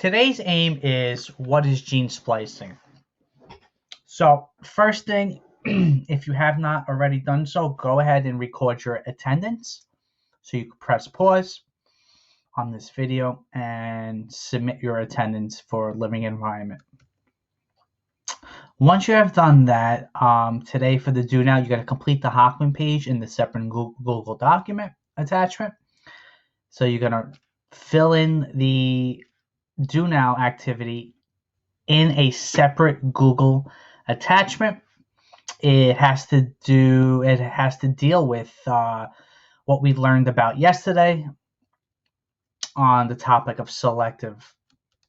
Today's aim is what is gene splicing? So, first thing, if you have not already done so, go ahead and record your attendance. So you can press pause on this video and submit your attendance for living environment. Once you have done that, today for the do now, you got to complete the Hockman page in the separate Google document attachment. So you're going to fill in the do now activity in a separate Google attachment. It has to deal with what we learned about yesterday on the topic of selective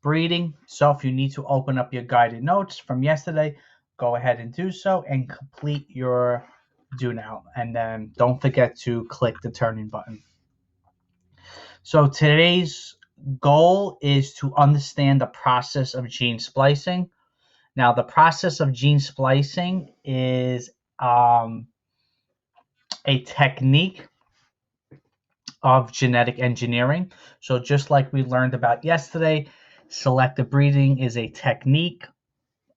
breeding. So if you need to open up your guided notes from yesterday, go ahead and do so and complete your do now. And then don't forget to click the turning button. So today's goal is to understand the process of gene splicing. Now, the process of gene splicing is a technique of genetic engineering. So just like we learned about yesterday, selective breeding is a technique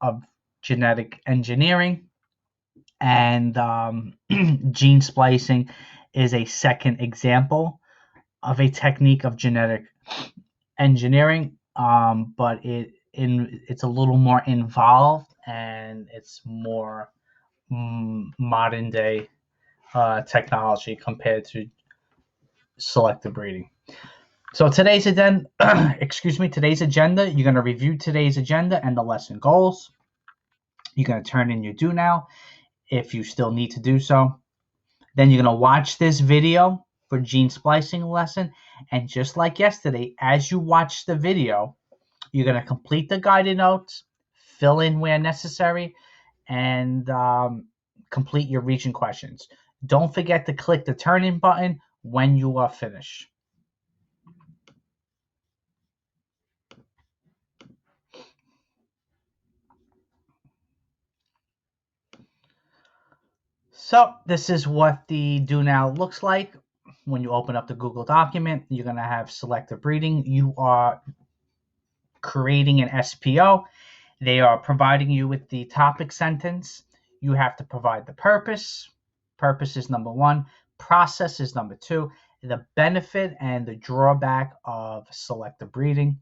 of genetic engineering, and gene splicing is a second example of a technique of genetic engineering, but it's a little more involved and it's more modern day technology compared to selective breeding. So today's agenda, today's agenda, you're going to review today's agenda and the lesson goals. You're going to turn in your do now if you still need to do so. Then you're going to watch this video for gene splicing lesson. And just like yesterday, as you watch the video, you're going to complete the guided notes, fill in where necessary, and complete your region questions. Don't forget to click the turn-in button when you are finished. So this is what the do now looks like. When you open up the Google document, you're going to have selective breeding. You are creating an SPO. They are providing you with the topic sentence. You have to provide the purpose. Purpose is number one. Process is number two. The benefit and the drawback of selective breeding.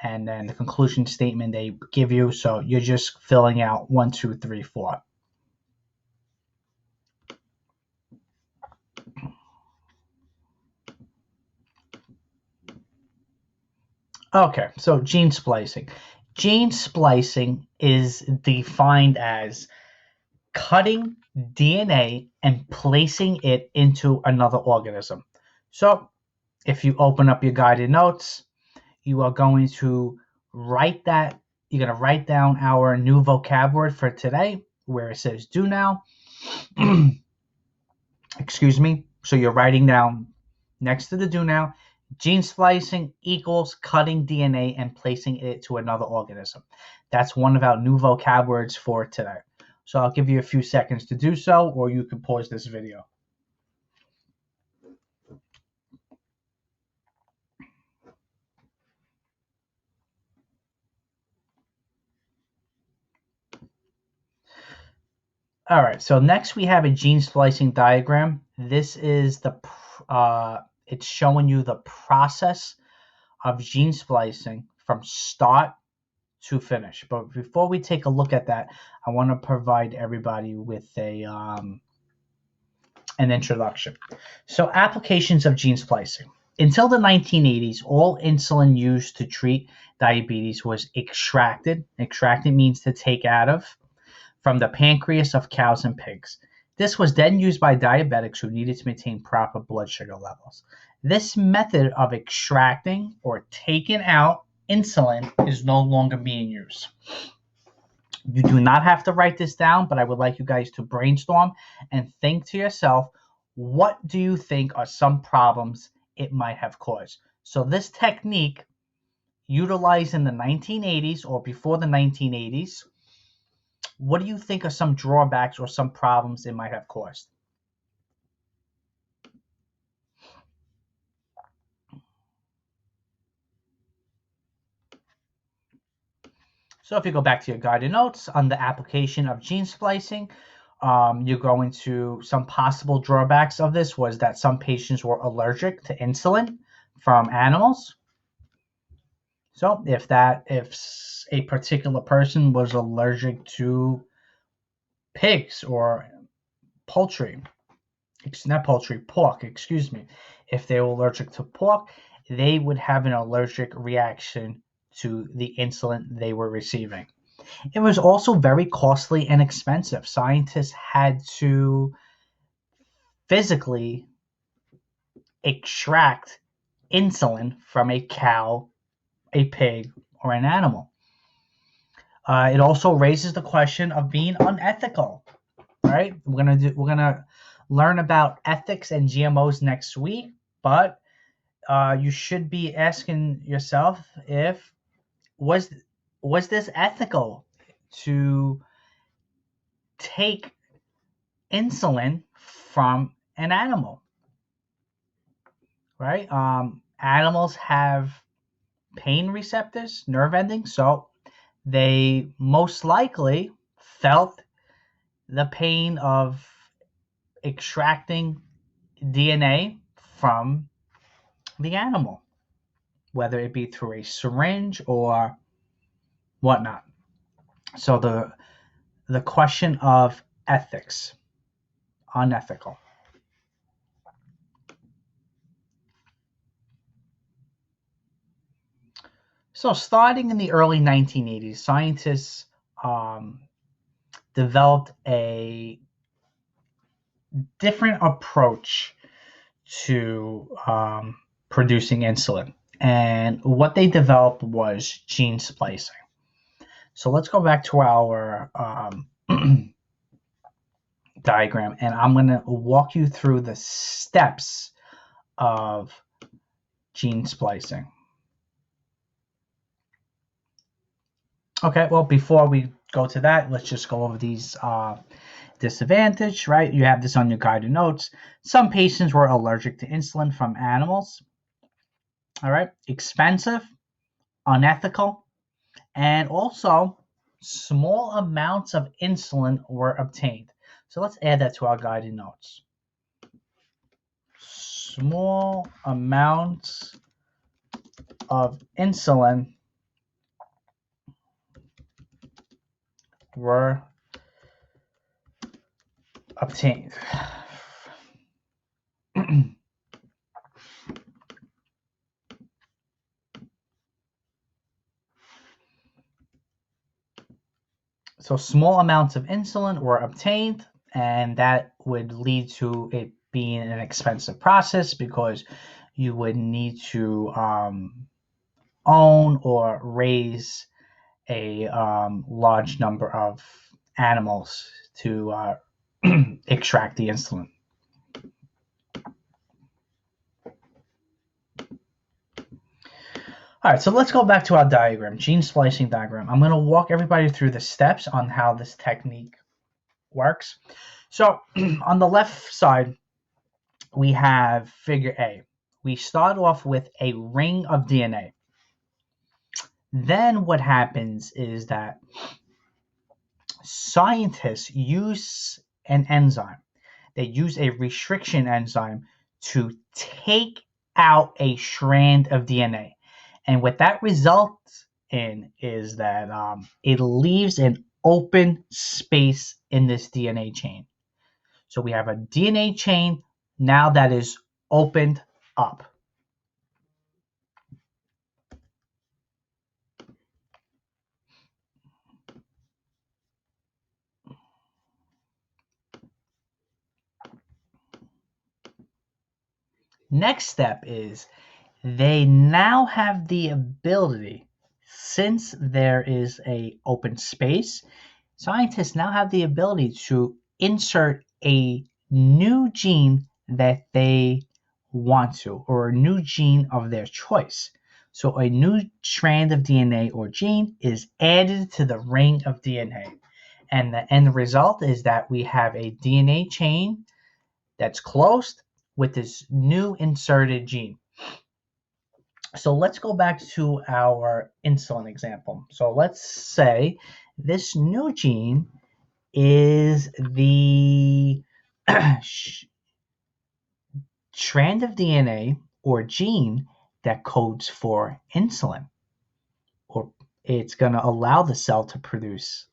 And then the conclusion statement they give you. So you're just filling out 1, 2, 3, 4. Okay, so gene splicing. Gene splicing is defined as cutting DNA and placing it into another organism. So if you open up your guided notes, you are going to write that. You're going to write down our new vocab word for today, where it says do now. Excuse me. So you're writing down next to the do now, gene splicing equals cutting DNA and placing it to another organism. That's one of our new vocab words for today. So I'll give you a few seconds to do so, or you can pause this video. All right, so next we have a gene splicing diagram. This is it's showing you the process of gene splicing from start to finish. But before we take a look at that, I want to provide everybody with an introduction. So applications of gene splicing. Until the 1980s, all insulin used to treat diabetes was extracted. Extracted means to take out of from the pancreas of cows and pigs. This was then used by diabetics who needed to maintain proper blood sugar levels. This method of extracting or taking out insulin is no longer being used. You do not have to write this down, but I would like you guys to brainstorm and think to yourself, what do you think are some problems it might have caused? So this technique, utilized in the 1980s or before the 1980s, what do you think are some drawbacks or some problems it might have caused? So if you go back to your guided notes on the application of gene splicing, you go into some possible drawbacks of this was that some patients were allergic to insulin from animals. So if a particular person was allergic to pigs or poultry, not poultry, pork, excuse me. If they were allergic to pork, they would have an allergic reaction to the insulin they were receiving. It was also very costly and expensive. Scientists had to physically extract insulin from a cow, a pig, or an animal. It also raises the question of being unethical. Right? We're gonna learn about ethics and GMOs next week, but you should be asking yourself if was this ethical to take insulin from an animal, right? Animals have pain receptors, nerve endings, so they most likely felt the pain of extracting DNA from the animal, whether it be through a syringe or whatnot. So the question of ethics, unethical. So starting in the early 1980s, scientists developed a different approach to producing insulin. And what they developed was gene splicing. So let's go back to our diagram, and I'm going to walk you through the steps of gene splicing. Okay, well, before we go to that, let's just go over these disadvantages, right? You have this on your guided notes. Some patients were allergic to insulin from animals. All right, expensive, unethical, and also small amounts of insulin were obtained. So let's add that to our guided notes. Small amounts of insulin were obtained. So small amounts of insulin were obtained, and that would lead to it being an expensive process because you would need to own or raise a large number of animals to extract the insulin. All right, so let's go back to our diagram, gene splicing diagram. I'm going to walk everybody through the steps on how this technique works. So on the left side, we have figure A. We start off with a ring of DNA. Then what happens is that scientists use an enzyme. They use a restriction enzyme to take out a strand of DNA. And what that results in is that it leaves an open space in this DNA chain. So we have a DNA chain now that is opened up. Next step is they now have the ability, since there is a open space, scientists now have the ability to insert a new gene that they want to, or a new gene of their choice. So a new strand of DNA or gene is added to the ring of DNA. And the end result is that we have a DNA chain that's closed with this new inserted gene. So let's go back to our insulin example. So let's say this new gene is the strand of DNA or gene that codes for insulin, or it's going to allow the cell to produce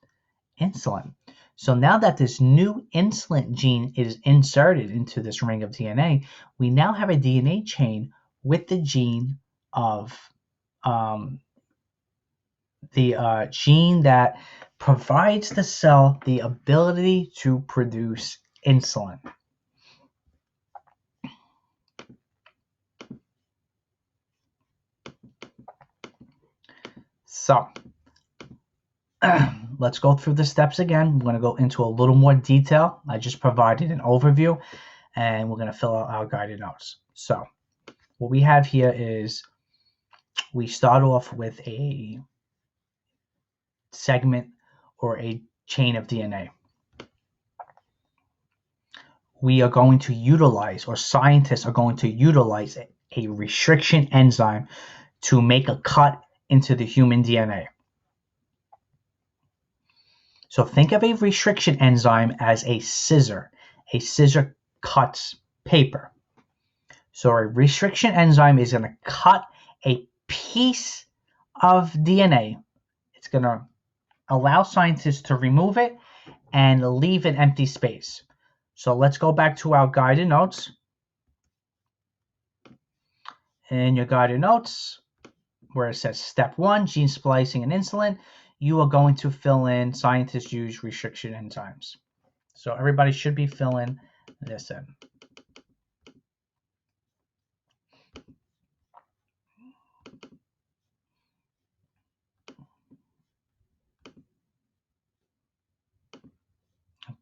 insulin. So now that this new insulin gene is inserted into this ring of DNA, we now have a DNA chain with the gene of the gene that provides the cell the ability to produce insulin. So let's go through the steps again. We're going to go into a little more detail. I just provided an overview, and we're going to fill out our guided notes. So what we have here is we start off with a segment or a chain of DNA. We are going to utilize, or scientists are going to utilize, a restriction enzyme to make a cut into the human DNA. So think of a restriction enzyme as a scissor. A scissor cuts paper. So a restriction enzyme is going to cut a piece of DNA. It's going to allow scientists to remove it and leave an empty space. So let's go back to our guided notes. In your guided notes, where it says step 1, gene splicing and insulin, you are going to fill in scientists use restriction enzymes. So everybody should be filling this in.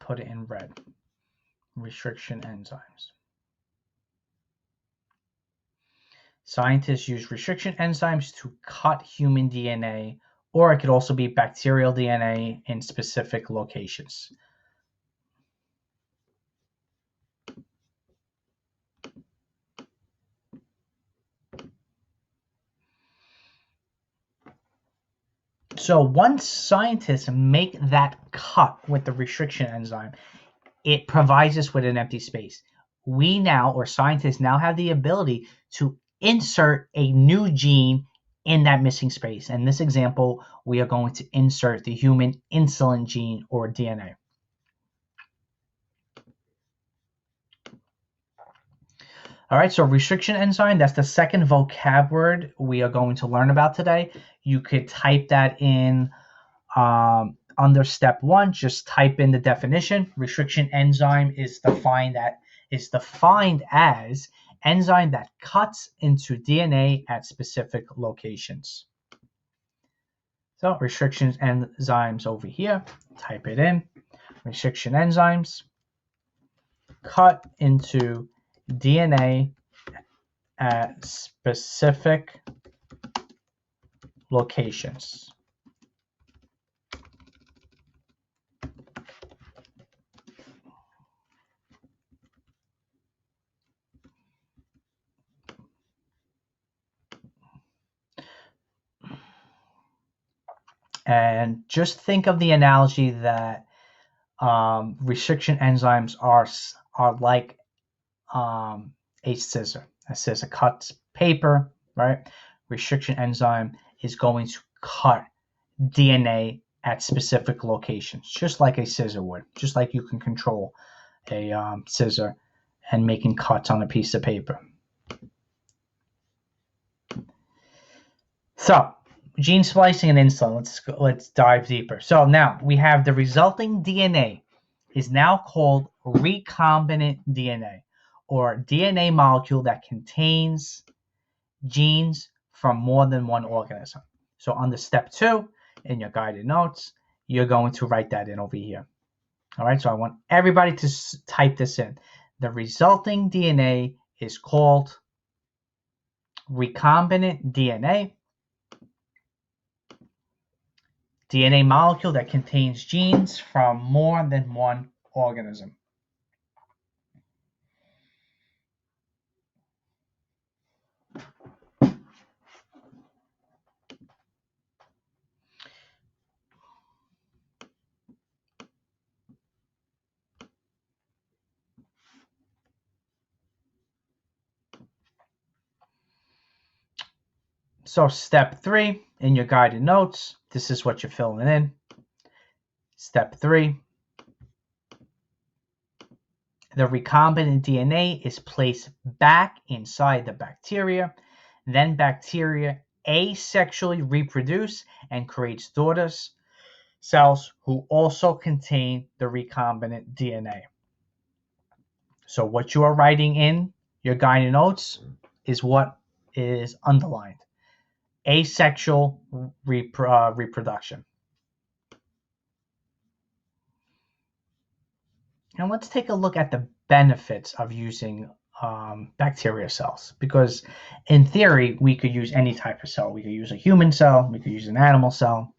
Put it in red. Restriction enzymes. Scientists use restriction enzymes to cut human DNA, or it could also be bacterial DNA in specific locations. So once scientists make that cut with the restriction enzyme, it provides us with an empty space. We now, or scientists now, have the ability to insert a new gene in that missing space. In this example, we are going to insert the human insulin gene or DNA. All right, so restriction enzyme, that's the second vocab word we are going to learn about today. You could type that in under step 1, just type in the definition. Restriction enzyme is defined as enzyme that cuts into DNA at specific locations. So restriction enzymes over here, type it in. Restriction enzymes cut into DNA at specific locations. And just think of the analogy that restriction enzymes are like a scissor. A scissor cuts paper, right? Restriction enzyme is going to cut DNA at specific locations, just like a scissor would, just like you can control a scissor and making cuts on a piece of paper. So gene splicing and insulin, let's dive deeper. So now we have the resulting DNA is now called recombinant DNA, or DNA molecule that contains genes from more than one organism. So under step 2 in your guided notes, you're going to write that in over here. All right, so I want everybody to type this in. The resulting DNA is called recombinant DNA. DNA molecule that contains genes from more than one organism. So step 3 in your guided notes, this is what you're filling in. Step 3, the recombinant DNA is placed back inside the bacteria. Then bacteria asexually reproduce and creates daughter cells who also contain the recombinant DNA. So what you are writing in your guided notes is what is underlined. Asexual reproduction. Now let's take a look at the benefits of using bacteria cells, because in theory we could use any type of cell. We could use a human cell, we could use an animal cell,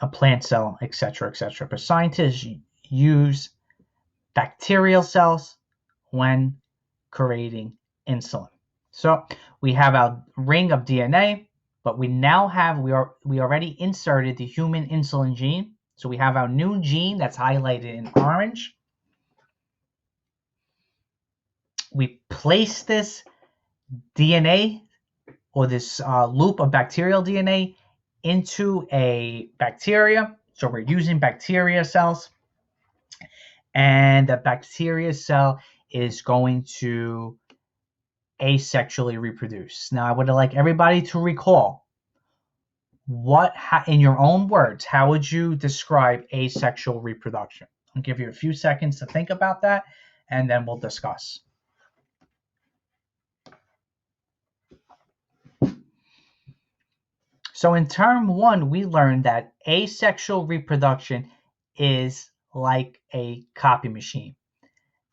a plant cell, etc., etc. But scientists use bacterial cells when creating insulin. So we have our ring of DNA, but we now have we already inserted the human insulin gene. So we have our new gene that's highlighted in orange. We place this DNA or this loop of bacterial DNA into a bacteria. So we're using bacteria cells, and the bacteria cell is going to asexually reproduce. Now, I would like everybody to recall in your own words, how would you describe asexual reproduction? I'll give you a few seconds to think about that, and then we'll discuss. So in term 1, we learned that asexual reproduction is like a copy machine.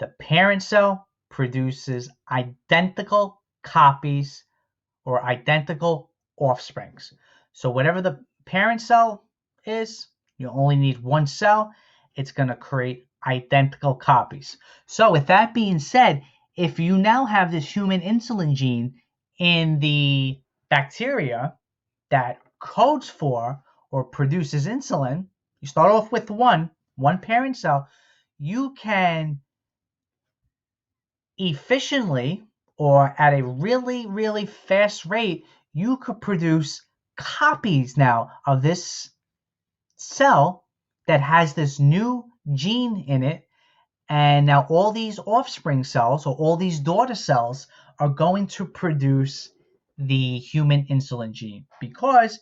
The parent cell produces identical copies or identical offsprings. So whatever the parent cell is, you only need one cell. It's going to create identical copies. So with that being said, if you now have this human insulin gene in the bacteria that codes for or produces insulin, you start off with one parent cell, you can efficiently or at a really, really fast rate, you could produce copies now of this cell that has this new gene in it. And now all these offspring cells or all these daughter cells are going to produce the human insulin gene because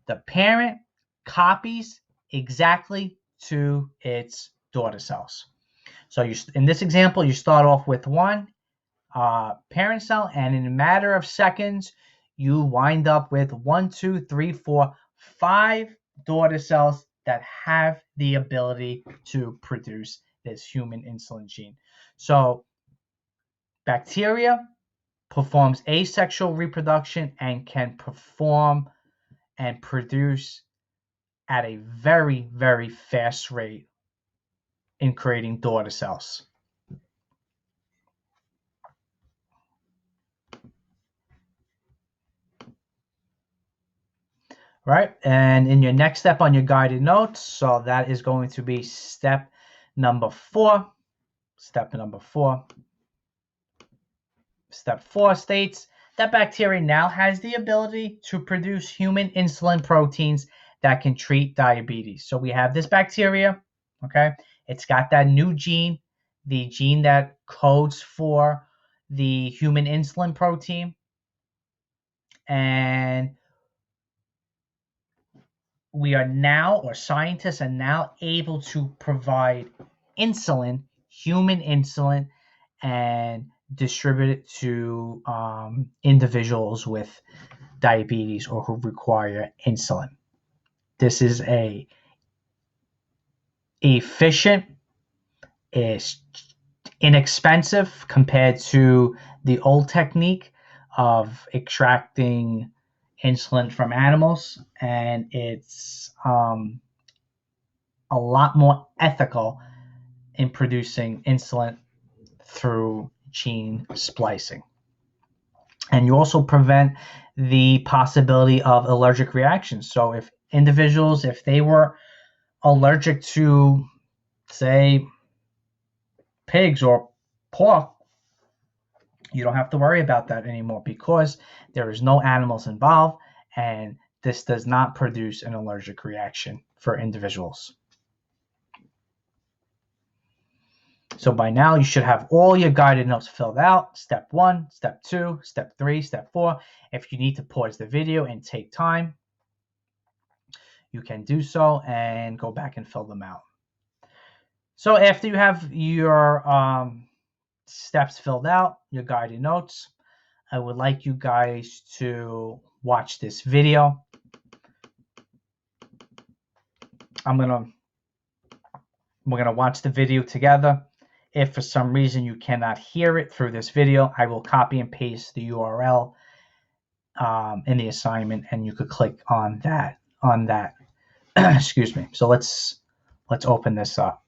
the parent copies exactly to its daughter cells. So in this example, you start off with one parent cell, and in a matter of seconds, you wind up with 1, 2, 3, 4, 5 daughter cells that have the ability to produce this human insulin gene. So bacteria performs asexual reproduction and can perform and produce at a very, very fast rate in creating daughter cells. Right, and in your next step on your guided notes, so that is going to be step number 4. Step number 4. Step 4 states that bacteria now has the ability to produce human insulin proteins that can treat diabetes. So we have this bacteria, okay? It's got that new gene, the gene that codes for the human insulin protein. And we are now, or scientists are now able to provide insulin, human insulin, and distribute it to individuals with diabetes or who require insulin. This is a efficient, is inexpensive compared to the old technique of extracting insulin from animals, and it's a lot more ethical in producing insulin through gene splicing. And you also prevent the possibility of allergic reactions. So if individuals, if they were allergic to, say, pigs or pork, You don't have to worry about that anymore because there is no animals involved, and this does not produce an allergic reaction for individuals. So by now you should have all your guided notes filled out. Step 1, step 2, step 3, step 4. If you need to pause the video and take time, you can do so and go back and fill them out. So after you have your steps filled out, your guided notes, I would like you guys to watch this video. We're gonna watch the video together. If for some reason you cannot hear it through this video, I will copy and paste the URL in the assignment, and you could click on that. Excuse me. So let's open this up.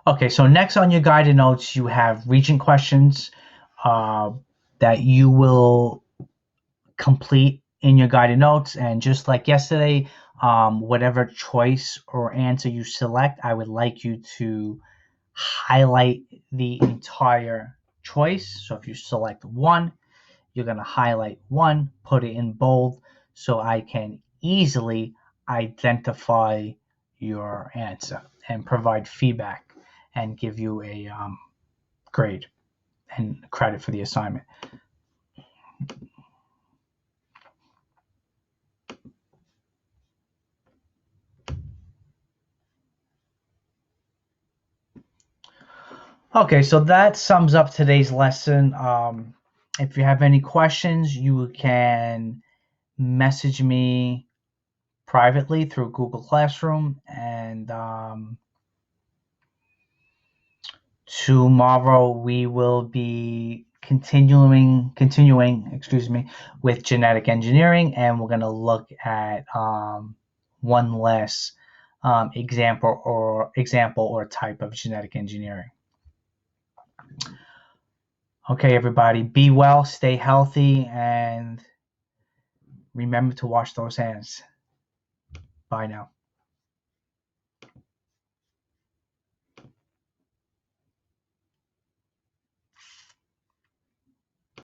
Okay, so next on your guided notes, you have region questions that you will complete in your guided notes. And just like yesterday, whatever choice or answer you select, I would like you to highlight the entire choice. So if you select one, you're going to highlight one, put it in bold, so I can easily identify your answer and provide feedback and give you a grade and credit for the assignment. Okay, so that sums up today's lesson. If you have any questions, you can message me privately through Google Classroom, and Tomorrow we will be continuing, with genetic engineering, and we're going to look at one less example or type of genetic engineering. Okay, everybody, be well, stay healthy, and remember to wash those hands. Bye now.